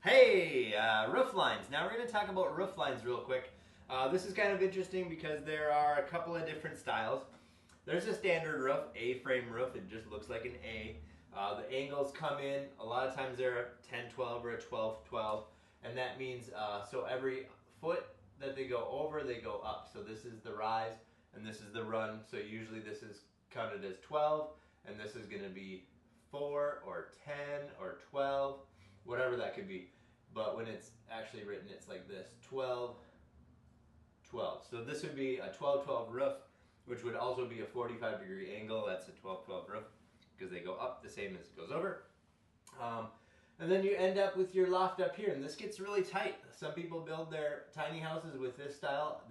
Hey, Rooflines. Now we're going to talk about rooflines real quick. This is kind of interesting because there are a couple of different styles. There's a standard roof, A-frame roof. It just looks like an A. The angles come in. A lot of times they're a 10-12 or a 12-12. And that means, so every foot that they go over, they go up. So this is the rise and this is the run. So usually this is counted as 12 and this is going to be 4 or 10 or 12, whatever that could be. But when it's actually written, it's like this, 12, 12. So this would be a 12-12 roof, which would also be a 45-degree angle. That's a 12-12 roof because they go up the same as it goes over. And then you end up with your loft up here, and this gets really tight. Some people build their tiny houses with this style.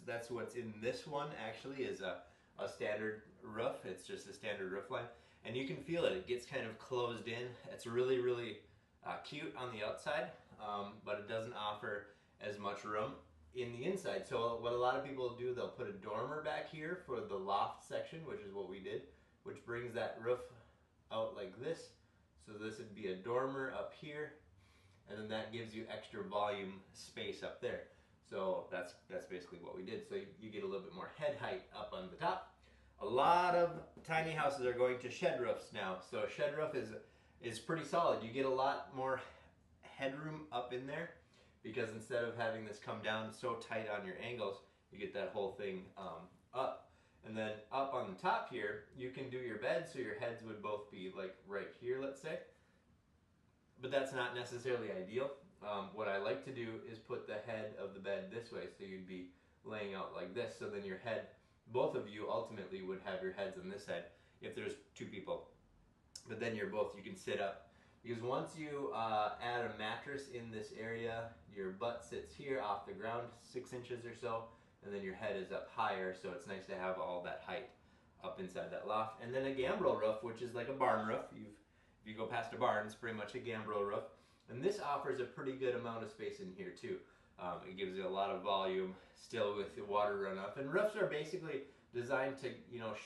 That's what's in this one actually is a standard roof. It's just a standard roof line, and you can feel it. It gets kind of closed in. It's really, really cute on the outside, but it doesn't offer as much room in the inside. So what a lot of people do, they'll put a dormer back here for the loft section, which is what we did, which brings that roof out like this. So this would be a dormer up here, and then that gives you extra volume space up there. So that's basically what we did. So you get a little bit more head height up on the top. A lot of tiny houses are going to shed roofs now. So a shed roof is pretty solid. You get a lot more headroom up in there because instead of having this come down so tight on your angles, you get that whole thing up. And then up on the top here, you can do your bed, so your heads would both be like right here, let's say. But that's not necessarily ideal. What I like to do is put the head of the bed this way, so you'd be laying out like this, so then your head, both of you ultimately would have your heads on this side if there's two people. But then you can sit up. Because once you add a mattress in this area, your butt sits here off the ground 6 inches or so, and then your head is up higher, so it's nice to have all that height up inside that loft. And then a gambrel roof, which is like a barn roof. If you go past a barn, it's pretty much a gambrel roof. And this offers a pretty good amount of space in here too. It gives you a lot of volume still with the water runoff. And roofs are basically designed to,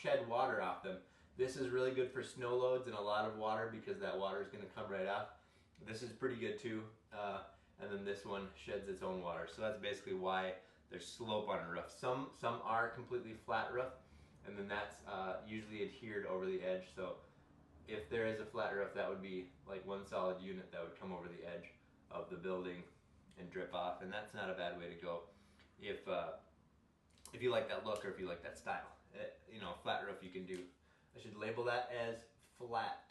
shed water off them. This is really good for snow loads and a lot of water because that water is going to come right off. This is pretty good too. And then this one sheds its own water. So that's basically why there's slope on a roof. Some are completely flat roof, and then that's usually adhered over the edge. So if there is a flat roof, that would be like one solid unit that would come over the edge of the building and drip off, and that's not a bad way to go if you like that look or if you like that style. Flat roof you can do. I should label that as flat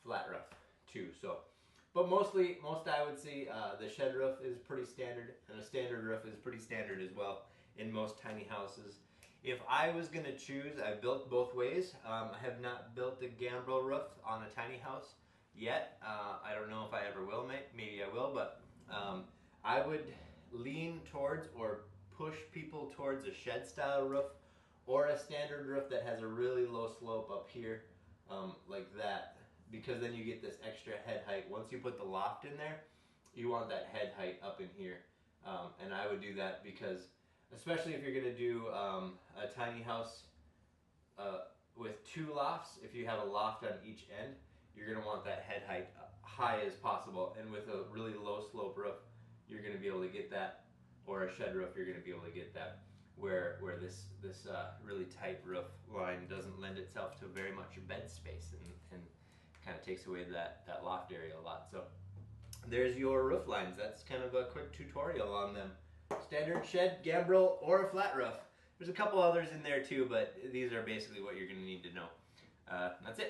roof too. So. But most I would say the shed roof is pretty standard, and a standard roof is pretty standard as well in most tiny houses. If I was going to choose, I've built both ways. I have not built a gambrel roof on a tiny house yet. I don't know if I ever will, maybe I will, but I would lean towards or push people towards a shed style roof or a standard roof that has a really low slope up here like that. Because then you get this extra head height. Once you put the loft in there, you want that head height up in here. And I would do that because, especially if you're going to do a tiny house with 2 lofts, if you have a loft on each end, you're going to want that head height high as possible. And with a really low slope roof, you're going to be able to get that, or a shed roof, you're going to be able to get that, where this really tight roof line doesn't lend itself to very much bed space and kind of takes away that loft area a lot. So there's your roof lines. That's kind of a quick tutorial on them. Standard, shed, gambrel, or a flat roof. There's a couple others in there too, but these are basically what you're going to need to know. That's it.